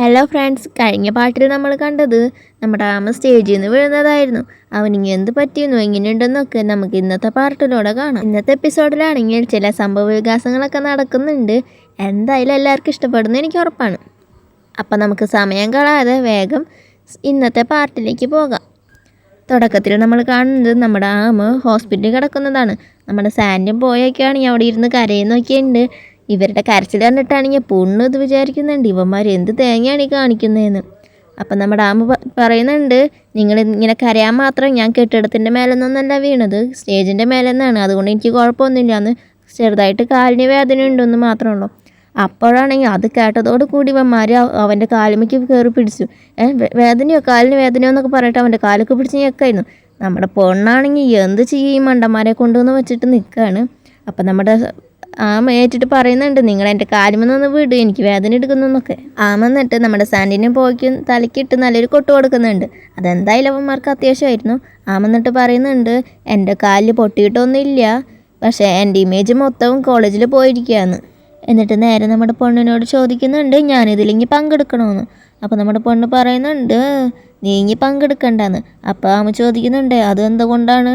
Hello friends, കഴിഞ്ഞ പാട്ടിൽ നമ്മൾ കണ്ടത് നമ്മുടെ ആമ സ്റ്റേജിൽ നിന്ന് വീഴുന്നതായിരുന്നു. അവനിങ്ങ എന്ത് പറ്റിയെന്നോ എങ്ങനെയുണ്ടെന്നൊക്കെ നമുക്ക് ഇന്നത്തെ പാർട്ടിലൂടെ കാണാം. ഇന്നത്തെ എപ്പിസോഡിലാണെങ്കിൽ ചില സംഭവ വികാസങ്ങളൊക്കെ നടക്കുന്നുണ്ട്. എന്തായാലും എല്ലാവർക്കും ഇഷ്ടപ്പെടുന്ന എനിക്ക് ഉറപ്പാണ്. അപ്പം നമുക്ക് സമയം കളയാതെ വേഗം ഇന്നത്തെ പാർട്ടിലേക്ക് പോകാം. തുടക്കത്തിൽ നമ്മൾ കാണുന്നത് നമ്മുടെ ആമ ഹോസ്പിറ്റലിൽ കിടക്കുന്നതാണ്. നമ്മുടെ സാൻഡും പോയൊക്കെയാണെങ്കിൽ അവിടെ ഇരുന്ന് കരയുന്നൊക്കെയുണ്ട്. ഇവരുടെ കരച്ചിൽ കണ്ടിട്ടാണെങ്കിൽ പൊണ്ണ് ഇത് വിചാരിക്കുന്നുണ്ട്, ഇവന്മാർ എന്ത് തേങ്ങയാണ് ഈ കാണിക്കുന്നതെന്ന്. അപ്പം നമ്മുടെ ആമ പറയുന്നുണ്ട്, നിങ്ങൾ ഇങ്ങനെ കരയാൻ മാത്രം ഞാൻ കെട്ടിടത്തിൻ്റെ മേലെ നിന്നല്ല വീണത്, സ്റ്റേജിൻ്റെ മേലെ നിന്നാണ്, അതുകൊണ്ട് എനിക്ക് കുഴപ്പമൊന്നുമില്ല എന്ന്. ചെറുതായിട്ട് കാലിന് വേദന ഉണ്ടെന്ന് മാത്രമേ ഉള്ളൂ. അപ്പോഴാണെങ്കിൽ അത് കേട്ടതോട് കൂടി ഇവന്മാർ അവൻ്റെ കാലുമയ്ക്ക് കയറി പിടിച്ചു. വേദനയോ കാലിന് വേദനയോ എന്നൊക്കെ പറഞ്ഞിട്ട് അവൻ്റെ കാലൊക്കെ പിടിച്ച് ഞെക്കായിരുന്നു. നമ്മുടെ പൊണ്ണാണെങ്കിൽ എന്ത് ചെയ്യും മണ്ടന്മാരെ കൊണ്ടുവന്ന് വെച്ചിട്ട് നിൽക്കുകയാണ്. അപ്പം നമ്മുടെ ആമ ഏറ്റിട്ട് പറയുന്നുണ്ട്, നിങ്ങൾ എൻ്റെ കാലുമെന്നൊന്ന് വിട്, എനിക്ക് വേദന എടുക്കുന്നൊക്കെ. ആമ എന്നിട്ട് നമ്മുടെ സാൻഡിനും പോയിക്കും തലക്കിട്ട് നല്ലൊരു കൊട്ട് കൊടുക്കുന്നുണ്ട്. അതെന്തായാലും അവന്മാർക്ക് അത്യാവശ്യമായിരുന്നു. ആമ എന്നിട്ട് പറയുന്നുണ്ട്, എൻ്റെ കാലിൽ പൊട്ടിയിട്ടൊന്നുമില്ല, പക്ഷേ എൻ്റെ ഇമേജ് മൊത്തവും കോളേജിൽ പോയിരിക്കുകയാണ്. എന്നിട്ട് നേരെ നമ്മുടെ പൊണ്ണിനോട് ചോദിക്കുന്നുണ്ട്, ഞാനിതിലെങ്കിൽ പങ്കെടുക്കണമെന്ന്. അപ്പോൾ നമ്മുടെ പൊണ്ണ് പറയുന്നുണ്ട്, നീ ഇനി പങ്കെടുക്കണ്ടെന്ന്. അപ്പോൾ ആമ ചോദിക്കുന്നുണ്ട്, അത് എന്തുകൊണ്ടാണ്,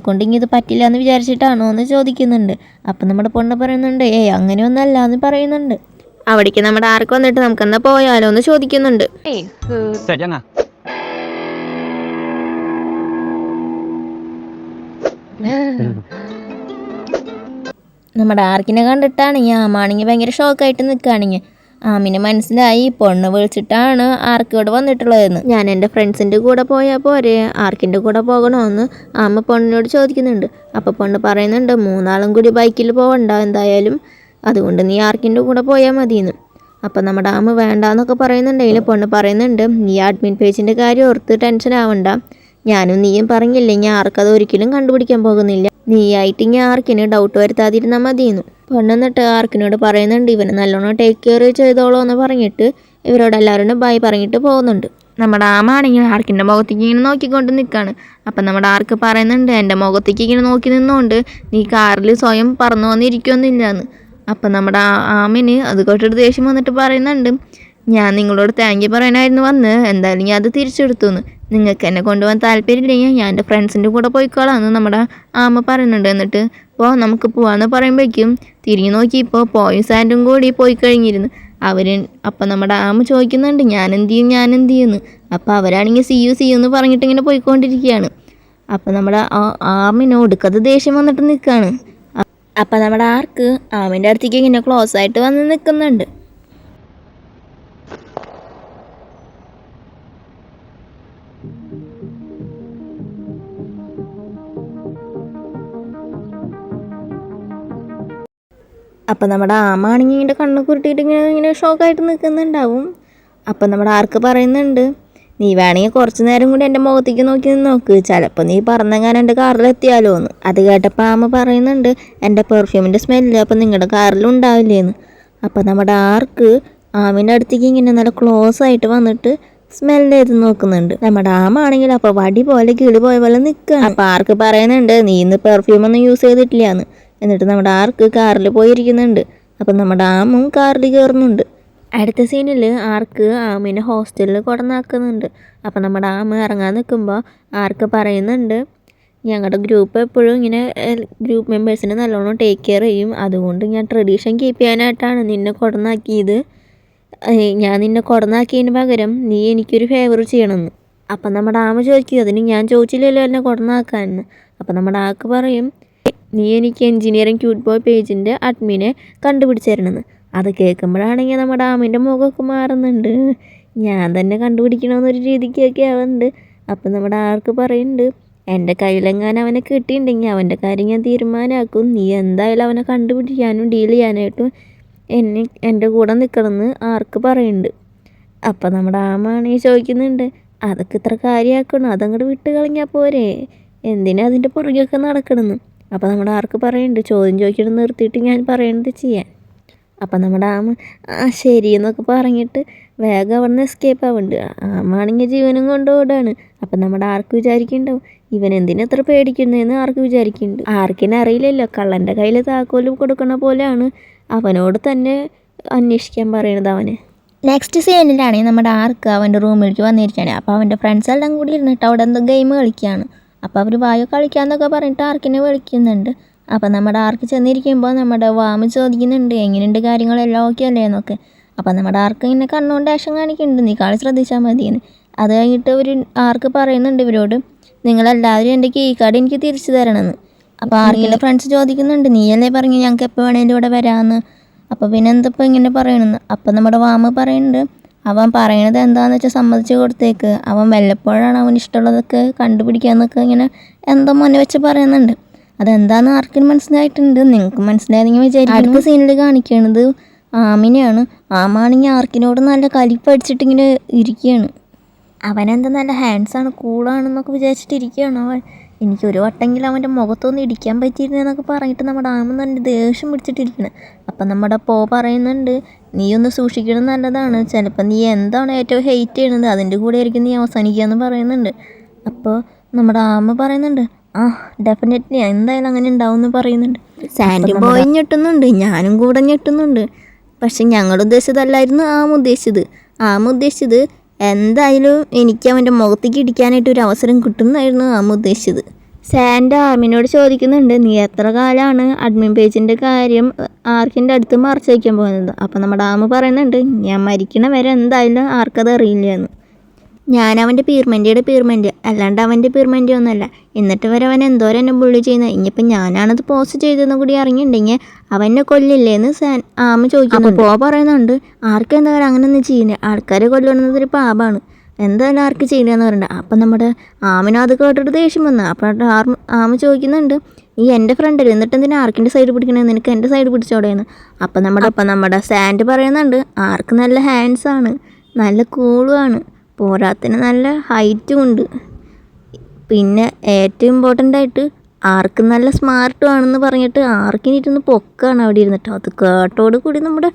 കൊണ്ട് ഇത് പറ്റില്ല എന്ന് വിചാരിച്ചിട്ടാണോ എന്ന് ചോദിക്കുന്നുണ്ട്. അപ്പം നമ്മുടെ പൊണ്ണ് പറയുന്നുണ്ട്, അങ്ങനെയൊന്നല്ല എന്ന് പറയുന്നുണ്ട്. അവിടേക്ക് നമ്മുടെ ആർക്ക് വന്നിട്ട് നമുക്കെന്നാ പോയാലോ എന്ന് ചോദിക്കുന്നുണ്ട്. നമ്മുടെ ആർക്കിനെ കണ്ടിട്ടാണ് ആമാണെങ്കിൽ ഭയങ്കര ഷോക്കായിട്ട് നിൽക്കുകയാണെങ്കിൽ. ആമിന് മനസ്സിലായി പൊണ്ണ് വിളിച്ചിട്ടാണ് ആർക്ക് ഇവിടെ വന്നിട്ടുള്ളതെന്ന്. ഞാൻ എൻ്റെ ഫ്രണ്ട്സിൻ്റെ കൂടെ പോയാൽ പോരെ, ആർക്കിൻ്റെ കൂടെ പോകണമെന്ന് ആമ പൊണ്ണിനോട് ചോദിക്കുന്നുണ്ട്. അപ്പോൾ പൊണ്ണ് പറയുന്നുണ്ട്, 3 കൂടി ബൈക്കിൽ പോകണ്ട എന്തായാലും, അതുകൊണ്ട് നീ ആർക്കിൻ്റെ കൂടെ പോയാൽ മതിയെന്ന്. അപ്പം നമ്മുടെ ആമ വേണ്ടാന്നൊക്കെ പറയുന്നുണ്ടെങ്കിൽ പൊണ്ണ് പറയുന്നുണ്ട്, നീ അഡ്മിൻ പേജിൻ്റെ കാര്യം ഓർത്ത് ടെൻഷൻ ആവണ്ട, ഞാനും നീയും പറഞ്ഞില്ലേ ഞാൻ ആർക്കത് ഒരിക്കലും കണ്ടുപിടിക്കാൻ പോകുന്നില്ല, നീയായിട്ട് ഇങ്ങനെ ആർക്കിന് ഡൗട്ട് വരുത്താതിരുന്നാൽ മതിയെന്നു. പെണ്ണെന്നിട്ട് ആർക്കിനോട് പറയുന്നുണ്ട്, ഇവനെ നല്ലോണം ടേക്ക് കെയർ ചെയ്തോളൂ എന്ന് പറഞ്ഞിട്ട് ഇവരോടെല്ലാവരും ബൈ പറഞ്ഞിട്ട് പോകുന്നുണ്ട്. നമ്മുടെ ആമാണെങ്കിൽ ആർക്കിൻ്റെ മുഖത്തേക്ക് ഇങ്ങനെ നോക്കിക്കൊണ്ട് നിൽക്കുകയാണ്. അപ്പം നമ്മുടെ ആർക്ക് പറയുന്നുണ്ട്, എൻ്റെ മുഖത്തേക്ക് ഇങ്ങനെ നോക്കി നിന്നുകൊണ്ട് നീ കാറിൽ സ്വയം പറന്നു വന്നിരിക്കുമെന്നില്ല എന്ന്. അപ്പം നമ്മുടെ ആമിന് അത് കേട്ടിട്ട് ദേഷ്യം വന്നിട്ട് പറയുന്നുണ്ട്, ഞാൻ നിങ്ങളോട് താങ്ക് യു പറയാനായിരുന്നു വന്ന്, എന്തായാലും ഞാൻ അത് തിരിച്ചെടുത്തു എന്ന്. നിങ്ങൾക്ക് എന്നെ കൊണ്ടുപോകാൻ താല്പര്യമില്ലെങ്കിൽ ഞാൻ എൻ്റെ ഫ്രണ്ട്സിൻ്റെ കൂടെ പോയിക്കോളാം എന്ന് നമ്മുടെ ആമ പറയുന്നുണ്ട്. എന്നിട്ട് ഇപ്പോൾ നമുക്ക് പോകാമെന്ന് പറയുമ്പോഴേക്കും തിരിഞ്ഞു നോക്കിയപ്പോൾ പോയും സാൻഡും കൂടി പോയി കഴിഞ്ഞിരുന്നു അവർ. അപ്പം നമ്മുടെ ആമ ചോദിക്കുന്നുണ്ട്, ഞാൻ എന്ത് ചെയ്യുമെന്ന്. അപ്പോൾ അവരാണെങ്കിൽ സി യു എന്ന് പറഞ്ഞിട്ട് ഇങ്ങനെ പോയിക്കൊണ്ടിരിക്കുകയാണ്. അപ്പം നമ്മുടെ ആമിന് ഒടുക്കത് ദേഷ്യം വന്നിട്ട് നിൽക്കുകയാണ്. അപ്പം നമ്മുടെ ആർക്ക് ആമിൻ്റെ അടുത്തേക്ക് ഇങ്ങനെ ക്ലോസ് ആയിട്ട് വന്ന് നിൽക്കുന്നുണ്ട്. അപ്പം നമ്മുടെ ആമാണെങ്കിൽ ഇങ്ങനെ കണ്ണ് കുരുട്ടിയിട്ട് ഇങ്ങനെ ഷോക്കായിട്ട് നിൽക്കുന്നുണ്ടാവും. അപ്പം നമ്മുടെ ആർക്ക് പറയുന്നുണ്ട്, നീ വേണമെങ്കിൽ കുറച്ച് നേരം കൂടി എൻ്റെ മുഖത്തേക്ക് നോക്കി നോക്ക്, ചിലപ്പോൾ നീ പറഞ്ഞെങ്ങാനും എൻ്റെ കാറിലെത്തിയാലോ എന്ന്. അത് കേട്ടപ്പോൾ ആമ പറയുന്നുണ്ട്, എൻ്റെ പെർഫ്യൂമിൻ്റെ സ്മെല്ല് അപ്പം നിങ്ങളുടെ കാറിലുണ്ടാവില്ലേന്ന്. അപ്പം നമ്മുടെ ആർക്ക് ആമിൻ്റെ അടുത്തേക്ക് ഇങ്ങനെ നല്ല ക്ലോസ് ആയിട്ട് വന്നിട്ട് സ്മെല്ല് ചെയ്ത് നോക്കുന്നുണ്ട്. നമ്മുടെ ആമാണെങ്കിൽ അപ്പോൾ വടി പോലെ കിളി പോയ പോലെ നിൽക്കുകയാണ്. അപ്പം ആർക്ക് പറയുന്നുണ്ട്, നീ ഇന്ന് പെർഫ്യൂമൊന്നും യൂസ് ചെയ്തിട്ടില്ല എന്ന്. എന്നിട്ട് നമ്മുടെ ആർക്ക് കാറിൽ പോയിരിക്കുന്നുണ്ട്. അപ്പം നമ്മുടെ ആമും കാറിൽ കയറുന്നുണ്ട്. അടുത്ത സീനിൽ ആർക്ക് ആമിനെ ഹോസ്റ്റലിൽ കൊണ്ടുവന്നാക്കുന്നുണ്ട്. അപ്പം നമ്മുടെ ആമ ഇറങ്ങാൻ നിൽക്കുമ്പോൾ ആർക്ക് പറയുന്നുണ്ട്, ഞങ്ങളുടെ ഗ്രൂപ്പ് എപ്പോഴും ഇങ്ങനെ ഗ്രൂപ്പ് മെമ്പേഴ്സിനെ നല്ലോണം ടേക്ക് കെയർ ചെയ്യും, അതുകൊണ്ട് ഞാൻ ട്രഡീഷൻ കീപ്പ് ചെയ്യാനായിട്ടാണ് നിന്നെ കൊണ്ടുവന്നാക്കിയത്. ഞാൻ നിന്നെ കൊണ്ടുവന്നാക്കിയതിന് പകരം നീ എനിക്കൊരു ഫേവർ ചെയ്യണമെന്ന്. അപ്പം നമ്മുടെ ആമ ചോദിക്കും, അതിന് ഞാൻ ചോദിച്ചില്ലല്ലോ എന്നെ കൊണ്ടുവന്നാക്കാമെന്ന്. അപ്പം നമ്മുടെ ആൾക്ക് പറയും, നീ എനിക്ക് എൻജിനീയറിംഗ് ക്യൂട്ട് ബോയ് പേജിൻ്റെ അഡ്മിനെ കണ്ടുപിടിച്ച് തരണമെന്ന്. അത് കേൾക്കുമ്പോഴാണെങ്കിൽ നമ്മുടെ ആമിൻ്റെ മുഖമൊക്കെ മാറുന്നുണ്ട്. ഞാൻ തന്നെ കണ്ടുപിടിക്കണമെന്നൊരു രീതിക്കൊക്കെ ആവുന്നുണ്ട്. അപ്പം നമ്മുടെ ആർക്ക് പറയുന്നുണ്ട്, എൻ്റെ കയ്യിലെങ്ങാനും അവനെ കിട്ടിയിട്ടുണ്ടെങ്കിൽ അവൻ്റെ കാര്യം ഞാൻ തീരുമാനമാക്കും, നീ എന്തായാലും അവനെ കണ്ടുപിടിക്കാനും ഡീൽ ചെയ്യാനായിട്ടും എൻ്റെ കൂടെ നിൽക്കണമെന്ന് ആർക്ക് പറയുന്നുണ്ട്. അപ്പം നമ്മുടെ ആമാണെങ്കിൽ ചോദിക്കുന്നുണ്ട്, അതൊക്കെ ഇത്ര കാര്യമാക്കണം, അതങ്ങോട്ട് വിട്ട് കളഞ്ഞാൽ പോരെ, എന്തിനാ അതിൻ്റെ പുറകെയൊക്കെ നടക്കണമെന്ന്. അപ്പോൾ നമ്മുടെ ആർക്ക് പറയുന്നുണ്ട്, ചോദ്യം ചോദിക്കണം നിർത്തിയിട്ട് ഞാൻ പറയണത് ചെയ്യാൻ. അപ്പം നമ്മുടെ ആമ ശരി എന്നൊക്കെ പറഞ്ഞിട്ട് വേഗം അവിടെ നിന്ന് എസ്കേപ്പ് ആവുന്നുണ്ട്. ആമാണെങ്കിൽ ജീവനും കൊണ്ട് ഓടാണ്. അപ്പം നമ്മുടെ ആർക്ക് വിചാരിക്കുന്നുണ്ടാവും, ഇവൻ എന്തിനെത്ര പേടിക്കുന്നതെന്ന് ആർക്ക് വിചാരിക്കുന്നുണ്ട്. ആർക്കിനെ അറിയില്ലല്ലോ, കള്ളൻ്റെ കയ്യിൽ താക്കോലും കൊടുക്കണ പോലെയാണ് അവനോട് തന്നെ അന്വേഷിക്കാൻ പറയണത് അവന്. നെക്സ്റ്റ് സീനിലാണെങ്കിൽ നമ്മുടെ ആർക്ക് അവൻ്റെ റൂമിലേക്ക് വന്നിരിക്കുകയാണ്. അപ്പോൾ അവൻ്റെ ഫ്രണ്ട്സ് എല്ലാം കൂടി ഇരുന്നിട്ട് അവിടെ എന്തോ ഗെയിം കളിക്കുകയാണ്. അപ്പോൾ അവർ വായോ കളിക്കാമെന്നൊക്കെ പറഞ്ഞിട്ട് ആർക്കിനെ വിളിക്കുന്നുണ്ട്. അപ്പോൾ നമ്മുടെ ആർക്ക് ചെന്നിരിക്കുമ്പോൾ നമ്മുടെ വാമ ചോദിക്കുന്നുണ്ട് എങ്ങനെയുണ്ട് കാര്യങ്ങളെല്ലാം ഓക്കെ അല്ലേ എന്നൊക്കെ. അപ്പോൾ നമ്മുടെ ആർക്ക് ഇങ്ങനെ കണ്ണുകൊണ്ട് ആക്ഷൻ കാണിക്കുന്നുണ്ട്, നീ കളി ശ്രദ്ധിച്ചാൽ മതിയെന്ന്. അത് കഴിഞ്ഞിട്ട് ഒരു ആർക്ക് പറയുന്നുണ്ട് ഇവരോട്, നിങ്ങളെല്ലാവരും എൻ്റെ കീ കാർഡ് എനിക്ക് തിരിച്ചു തരണമെന്ന്. അപ്പോൾ ആർക്കിൻ്റെ ഫ്രണ്ട്സ് ചോദിക്കുന്നുണ്ട്, നീയല്ലേ പറഞ്ഞു ഞങ്ങൾക്ക് എപ്പോൾ വേണേലും ഇവിടെ വരാമെന്ന്, അപ്പോൾ പിന്നെ എന്തപ്പോൾ ഇങ്ങനെ പറയണമെന്ന്. അപ്പോൾ നമ്മുടെ വാമ പറയുന്നുണ്ട്, അവൻ പറയണത് എന്താണെന്ന് വെച്ചാൽ സമ്മതിച്ച് കൊടുത്തേക്ക്, അവൻ വല്ലപ്പോഴാണ് അവന് ഇഷ്ടമുള്ളതൊക്കെ കണ്ടുപിടിക്കാമെന്നൊക്കെ ഇങ്ങനെ എന്തോ മുന്നേ വെച്ച് പറയുന്നുണ്ട്. അതെന്താണെന്ന് ആർക്കിന് മനസ്സിലായിട്ടുണ്ട്, നിങ്ങൾക്ക് മനസ്സിലായതെങ്കിൽ വിചാരിക്കും. അടുത്ത സീനിൽ കാണിക്കുന്നത് ആമിനെയാണ്. ആമാണെങ്കിൽ ആർക്കിനോട് നല്ല കലിപ്പടിച്ചിട്ട് ഇങ്ങനെ ഇരിക്കുകയാണ്. അവനെന്താ നല്ല ഹാൻഡ്സാണ്, കൂളാണെന്നൊക്കെ വിചാരിച്ചിട്ടിരിക്കുകയാണ് അവൻ. എനിക്കൊരു വട്ടെങ്കിലും അവൻ്റെ മുഖത്തൊന്ന് ഇടിക്കാൻ പറ്റിയിരുന്നെന്നൊക്കെ പറഞ്ഞിട്ട് നമ്മുടെ ആമ നല്ല ദേഷ്യം പിടിച്ചിട്ടിരിക്കണം. അപ്പം നമ്മുടെ പറയുന്നുണ്ട്, നീ ഒന്ന് സൂക്ഷിക്കണം, നല്ലതാണ്, ചിലപ്പോൾ നീ എന്താണ് ഏറ്റവും ഹെയ്റ്റ് ചെയ്യണത് അതിൻ്റെ കൂടെ ആയിരിക്കും നീ അവസാനിക്കുക എന്ന് പറയുന്നുണ്ട്. അപ്പോൾ നമ്മുടെ ആമ പറയുന്നുണ്ട്, ആ ഡെഫിനറ്റ്ലി എന്തായാലും അങ്ങനെ ഉണ്ടാവും എന്ന് പറയുന്നുണ്ട്. സാൻഡി ബോയ് ഞെട്ടുന്നുണ്ട്, ഞാനും കൂടെ ഞെട്ടുന്നുണ്ട്. പക്ഷെ ഞങ്ങൾ ഉദ്ദേശിച്ചതല്ലായിരുന്നു ആമ ഉദ്ദേശിച്ചത് എന്തായാലും എനിക്ക് അവൻ്റെ മുഖത്തേക്ക് ഇടിക്കാനായിട്ട് ഒരു അവസരം കിട്ടുമെന്നായിരുന്നു ആമ ഉദ്ദേശിച്ചത്. സാൻഡ് ആമിനോട് ചോദിക്കുന്നുണ്ട്, നീ എത്ര കാലമാണ് അഡ്മിൻ പേജിൻ്റെ കാര്യം ആർക്കിൻ്റെ അടുത്ത് മറച്ചു വയ്ക്കാൻ പോകുന്നത്. അപ്പോൾ നമ്മുടെ ആമ പറയുന്നുണ്ട്, ഞാൻ മരിക്കണ വരെ എന്തായാലും ആർക്കത് അറിയില്ല എന്ന്. ഞാൻ അവൻ്റെ പീർമെൻ്റ് അല്ലാണ്ട് അവൻ്റെ പീർമെൻ്റ് ഒന്നുമല്ല. എന്നിട്ട് വരെ അവൻ എന്തോരം എന്നെ ബുള്ളി ചെയ്യുന്നത്. ഇനിയിപ്പോൾ ഞാനാണത് പോസ്റ്റ് ചെയ്തതെന്ന് കൂടി അറിഞ്ഞിട്ടുണ്ടെങ്കിൽ അവനെ കൊല്ലില്ലേന്ന് ആമ ചോദിക്കുന്നു. അപ്പോൾ പറയുന്നുണ്ട്, ആർക്കും എന്തായാലും അങ്ങനെയൊന്നും ചെയ്യുന്നത്, ആൾക്കാരെ കൊല്ലുന്നതൊരു പാപമാണ്, എന്തായാലും ആർക്ക് ചെയ്യണമെന്ന് പറയണ്ട. അപ്പം നമ്മുടെ ആമിനത് കേട്ടിട്ട് ദേഷ്യം വന്നു. അപ്പോൾ ആമ ചോദിക്കുന്നുണ്ട്, ഈ എൻ്റെ ഫ്രണ്ടല്ലേ, എന്നിട്ട് എന്തിനാ ആർക്കിൻ്റെ സൈഡ് പിടിക്കണേ, നിനക്ക് എൻ്റെ സൈഡ് പിടിച്ചോടെയെന്ന്. അപ്പം നമ്മുടെ സാൻഡ് പറയുന്നുണ്ട്, ആർക്ക് നല്ല ഹാൻഡ്സാണ്, നല്ല കൂളുമാണ്, പോരാത്തിന് നല്ല ഹൈറ്റും ഉണ്ട്, പിന്നെ ഏറ്റവും ഇമ്പോർട്ടൻ്റ് ആയിട്ട് ആർക്ക് നല്ല സ്മാർട്ടും ആണെന്ന് പറഞ്ഞിട്ട് ആർക്കിനിരുന്ന് പൊക്കാണ് അവിടെ ഇരുന്നിട്ട്. അത് കേട്ടോട് കൂടി നമ്മുടെ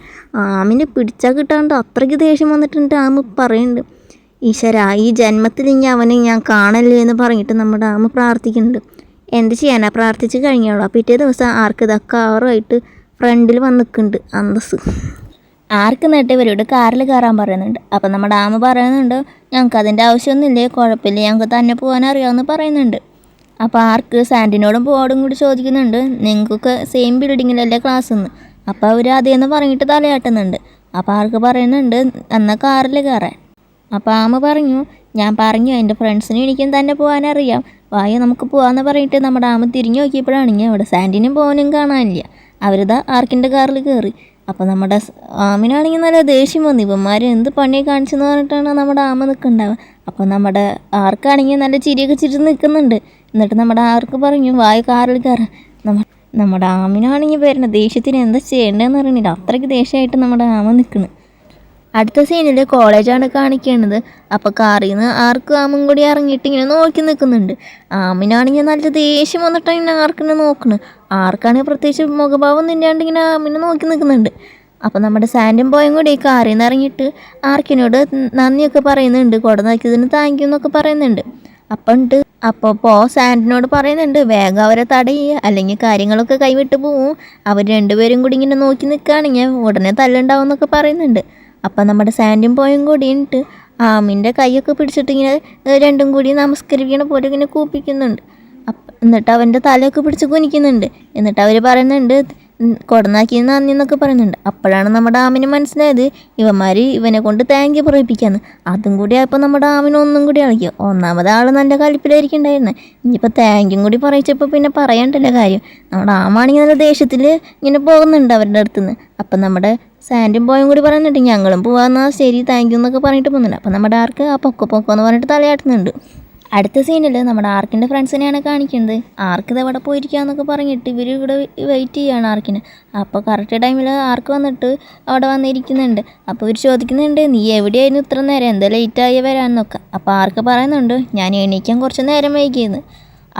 ആമിനെ പിടിച്ചാൽ കിട്ടാണ്ട് അത്രയ്ക്ക് ദേഷ്യം വന്നിട്ടുണ്ട്. ആമ പറയുന്നുണ്ട്, ഈശ്വര ഈ ജന്മത്തിൽ ഇനി അവനെ ഞാൻ കാണല്ലേ എന്ന് പറഞ്ഞിട്ട് നമ്മുടെ ആമ പ്രാർത്ഥിക്കുന്നുണ്ട്. എന്ത് ചെയ്യാനാ, പ്രാർത്ഥിച്ച് കഴിഞ്ഞോളൂ. പിറ്റേ ദിവസം ആർക്ക് കാറുമായിട്ട് ഫ്രണ്ടിൽ വന്ന് നിൽക്കുന്നുണ്ട് അന്തസ്. ആർക്ക് നേട്ട് ഇവരോട് കാറിൽ കയറാൻ പറയുന്നുണ്ട്. അപ്പം നമ്മുടെ ആമ പറയുന്നുണ്ട്, ഞങ്ങൾക്ക് അതിൻ്റെ ആവശ്യമൊന്നുമില്ലേ, കുഴപ്പമില്ല, ഞങ്ങൾക്ക് തന്നെ പോകാൻ അറിയാമെന്ന് പറയുന്നുണ്ട്. അപ്പോൾ ആർക്ക് സാൻഡിനോടും പോടും കൂടി ചോദിക്കുന്നുണ്ട്, നിങ്ങൾക്കൊക്കെ സെയിം ബിൽഡിങ്ങിലല്ലേ ക്ലാസ് എന്ന്. അപ്പോൾ അവർ അതേന്ന് പറഞ്ഞിട്ട് തലയാട്ടുന്നുണ്ട്. അപ്പോൾ ആർക്ക് പറയുന്നുണ്ട്, എന്നാൽ കാറിൽ കയറാൻ. അപ്പോൾ ആമ ഞാൻ പറഞ്ഞു എൻ്റെ ഫ്രണ്ട്സിനും എനിക്കും തന്നെ പോകാനറിയാം, വായ നമുക്ക് പോകാമെന്ന് പറഞ്ഞിട്ട് നമ്മുടെ ആമ തിരിഞ്ഞു നോക്കിയപ്പോഴാണെങ്കിൽ അവിടെ സാൻഡിനും പോകാനും കാണാനില്ല. അവരിതാ ആർക്കിൻ്റെ കാറിൽ കയറി. അപ്പോൾ നമ്മുടെ ആമിനാണെങ്കിൽ നല്ല ദേഷ്യം വന്നു, ഇവന്മാർ എന്ത് പണി കാണിച്ചെന്ന് പറഞ്ഞിട്ടാണ് നമ്മുടെ ആമ നിൽക്കുന്നുണ്ടാവുക. അപ്പോൾ നമ്മുടെ ആർക്കാണെങ്കിൽ നല്ല ചിരിയൊക്കെ ചിരിച്ച് നിൽക്കുന്നുണ്ട്. എന്നിട്ട് നമ്മുടെ ആർക്ക് വായ കാറിൽ കയറാൻ. നമ്മുടെ ആമിനാണെങ്കിൽ വരുന്ന ദേഷ്യത്തിന് എന്താ ചെയ്യേണ്ടതെന്ന് അറിയണില്ല, അത്രയ്ക്ക് ദേഷ്യമായിട്ട് നമ്മുടെ ആമ നിൽക്കുന്നു. അടുത്ത സീനിൽ കോളേജാണ് കാണിക്കേണ്ടത്. അപ്പോൾ കാറിൽ നിന്ന് ആർക്കും ആമും കൂടി ഇറങ്ങിയിട്ട് ഇങ്ങനെ നോക്കി നിൽക്കുന്നുണ്ട്. ആമിനാണെങ്കിൽ നല്ല ദേഷ്യം വന്നിട്ടാണ് ഇങ്ങനെ ആർക്കിനെ നോക്കുന്നത്. ആർക്കാണെങ്കിൽ പ്രത്യേകിച്ച് മുഖഭാവം നിന്നാണ്ട് ഇങ്ങനെ ആമിനെ നോക്കി നിൽക്കുന്നുണ്ട്. അപ്പോൾ നമ്മുടെ സാൻഡും ബോയും കൂടി കാറിൽ നിന്ന് ഇറങ്ങിയിട്ട് ആർക്കിനോട് നന്ദിയൊക്കെ പറയുന്നുണ്ട്, കുട നോക്കിയതിന് താങ്ക് യു എന്നൊക്കെ പറയുന്നുണ്ട്. അപ്പോൾ സാൻഡിനോട് പറയുന്നുണ്ട്, വേഗം അവരെ തടയുക, അല്ലെങ്കിൽ കാര്യങ്ങളൊക്കെ കൈവിട്ട് പോവും, അവർ രണ്ടുപേരും കൂടി ഇങ്ങനെ നോക്കി നിൽക്കുകയാണെങ്കിൽ ഉടനെ തല്ലുണ്ടാവും എന്നൊക്കെ പറയുന്നുണ്ട്. അപ്പം നമ്മുടെ സാൻഡും ബോയും കൂടിയിട്ട് ആമിൻ്റെ കൈയൊക്കെ പിടിച്ചിട്ട് ഇങ്ങനെ രണ്ടും കൂടി നമസ്കരിക്കണ പോലെ ഇങ്ങനെ കൂപ്പിക്കുന്നുണ്ട്. എന്നിട്ട് അവൻ്റെ തലയൊക്കെ പിടിച്ച് കുനിക്കുന്നുണ്ട്. എന്നിട്ട് അവർ പറയുന്നുണ്ട്, കൊടനാക്കി നന്ദി എന്നൊക്കെ പറയുന്നുണ്ട്. അപ്പോഴാണ് നമ്മുടെ ആമിന് മനസ്സിലായത് ഇവന്മാർ ഇവനെ കൊണ്ട് താങ്ക് യു പറയിപ്പിക്കാന്ന്. അതും കൂടി ആയപ്പോൾ നമ്മുടെ ആമിന് ഒന്നും കൂടി കളിക്കുക. ഒന്നാമത് ആൾ നല്ല കലിപ്പിലായിരിക്കും ഉണ്ടായിരുന്നത്. ഇനിയിപ്പോൾ താങ്ക്യും കൂടി പറയിച്ചപ്പോൾ പിന്നെ പറയണ്ടല്ലോ കാര്യം. നമ്മുടെ ആമാണെങ്കിൽ നല്ല ദേഷ്യത്തിൽ ഇങ്ങനെ പോകുന്നുണ്ട് അവരുടെ അടുത്തുനിന്ന്. അപ്പം നമ്മുടെ സാൻഡും ബോയും കൂടി പറയുന്നുണ്ട്, ഞങ്ങളും പോകാമെന്നാ ശരി താങ്ക് യു എന്നൊക്കെ പറഞ്ഞിട്ട് പോകുന്നുണ്ട്. അപ്പം നമ്മുടെ ആർക്ക് ആ പൊക്കോ എന്ന് പറഞ്ഞിട്ട് തലയാട്ടുന്നുണ്ട്. അടുത്ത സീനിൽ നമ്മുടെ ആർക്കിൻ്റെ ഫ്രണ്ട്സിനെയാണ് കാണിക്കുന്നത്. ആർക്ക് ഇത് എവിടെ പോയിരിക്കുകയെന്നൊക്കെ പറഞ്ഞിട്ട് ഇവർ ഇവിടെ വെയിറ്റ് ചെയ്യുകയാണ് ആർക്കിന്. അപ്പോൾ കറക്റ്റ് ടൈമിൽ ആർക്ക് വന്നിട്ട് അവിടെ വന്നിരിക്കുന്നുണ്ട്. അപ്പോൾ ഇവർ ചോദിക്കുന്നുണ്ട്, നീ എവിടെയായിരുന്നു ഇത്ര നേരം, എന്താ ലേറ്റായി വരാമെന്നൊക്കെ. അപ്പോൾ ആർക്ക് പറയുന്നുണ്ട്, ഞാൻ എണീക്കാൻ കുറച്ച് നേരം വൈകിയെന്ന്.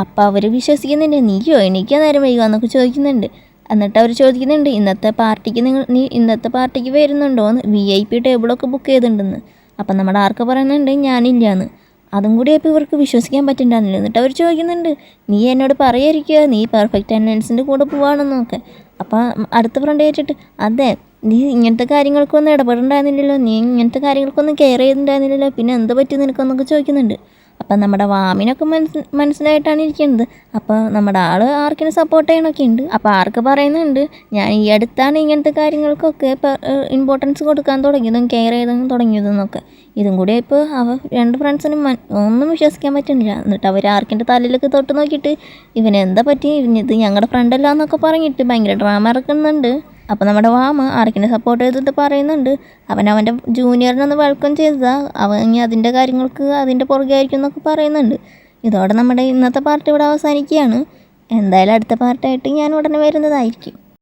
അപ്പോൾ അവർ വിശ്വസിക്കുന്നുണ്ട്, നീയോ എണീക്കാൻ നേരം വൈകുകയെന്നൊക്കെ ചോദിക്കുന്നുണ്ട്. എന്നിട്ട് അവർ ചോദിക്കുന്നുണ്ട്, നീ ഇന്നത്തെ പാർട്ടിക്ക് വരുന്നുണ്ടോ എന്ന്, VIP ടേബിളൊക്കെ ബുക്ക് ചെയ്തിട്ടുണ്ടെന്ന്. അപ്പം നമ്മുടെ ആർക്ക് പറയുന്നുണ്ട്, ഞാനില്ലയെന്ന്. അതും കൂടി അപ്പോൾ ഇവർക്ക് വിശ്വസിക്കാൻ പറ്റുന്നുണ്ടായിരുന്നില്ല. എന്നിട്ട് അവർ ചോദിക്കുന്നുണ്ട്, നീ എന്നോട് പറയാതിരിക്കുക, നീ പെർഫെക്റ്റ് അറ്റൻഡൻസിൻ്റെ കൂടെ പോവാണെന്നൊക്കെ. അപ്പോൾ അടുത്ത ഫ്രണ്ട് വെച്ചിട്ട്, അതെ നീ ഇങ്ങനത്തെ കാര്യങ്ങൾക്കൊന്നും ഇടപെടണ്ടായിരുന്നില്ലല്ലോ, നീ ഇങ്ങനത്തെ കാര്യങ്ങൾക്കൊന്നും കെയർ ചെയ്തിട്ടുണ്ടായിരുന്നില്ലല്ലോ, പിന്നെ എന്ത് പറ്റി നിനക്കൊന്നൊക്കെ ചോദിക്കുന്നുണ്ട്. അപ്പം നമ്മുടെ വാമിനൊക്കെ മനസ്സിലായിട്ടാണ് ഇരിക്കുന്നത്. അപ്പോൾ നമ്മുടെ ആൾ ആർക്കിനെ സപ്പോർട്ട് ചെയ്യണമൊക്കെ ഉണ്ട്. അപ്പോൾ ആർക്ക് പറയുന്നുണ്ട് ഞാൻ ഈ അടുത്താണ് ഇങ്ങനത്തെ കാര്യങ്ങൾക്കൊക്കെ ഇമ്പോർട്ടൻസ് കൊടുക്കാൻ തുടങ്ങിയതും കെയർ ചെയ്തും തുടങ്ങിയതെന്നൊക്കെ. ഇതും കൂടി ഇപ്പോൾ രണ്ട് ഫ്രണ്ട്സിനും ഒന്നും വിശ്വസിക്കാൻ പറ്റുന്നില്ല. എന്നിട്ട് അവർ ആർക്കിൻ്റെ തലയിലൊക്കെ തൊട്ട് നോക്കിയിട്ട് ഇവനെന്താ പറ്റി, ഇത് ഞങ്ങളുടെ ഫ്രണ്ടല്ല എന്നൊക്കെ പറഞ്ഞിട്ട് ഭയങ്കര ഡ്രാമ ഇറക്കുന്നുണ്ട്. അപ്പോൾ നമ്മുടെ വാമ ആർക്കിനെ സപ്പോർട്ട് ചെയ്തിട്ട് പറയുന്നുണ്ട് അവൻ്റെ ജൂനിയറിനൊന്ന് വെൽക്കം ചെയ്തതാ, അവൻ ഇനി അതിൻ്റെ കാര്യങ്ങൾക്ക് അതിൻ്റെ പുറകെ ആയിരിക്കും എന്നൊക്കെ പറയുന്നുണ്ട്. ഇതോടെ നമ്മുടെ ഇന്നത്തെ പാർട്ടി ഇവിടെ അവസാനിക്കുകയാണ്. എന്തായാലും അടുത്ത പാർട്ടായിട്ട് ഞാൻ ഉടനെ വരുന്നതായിരിക്കും.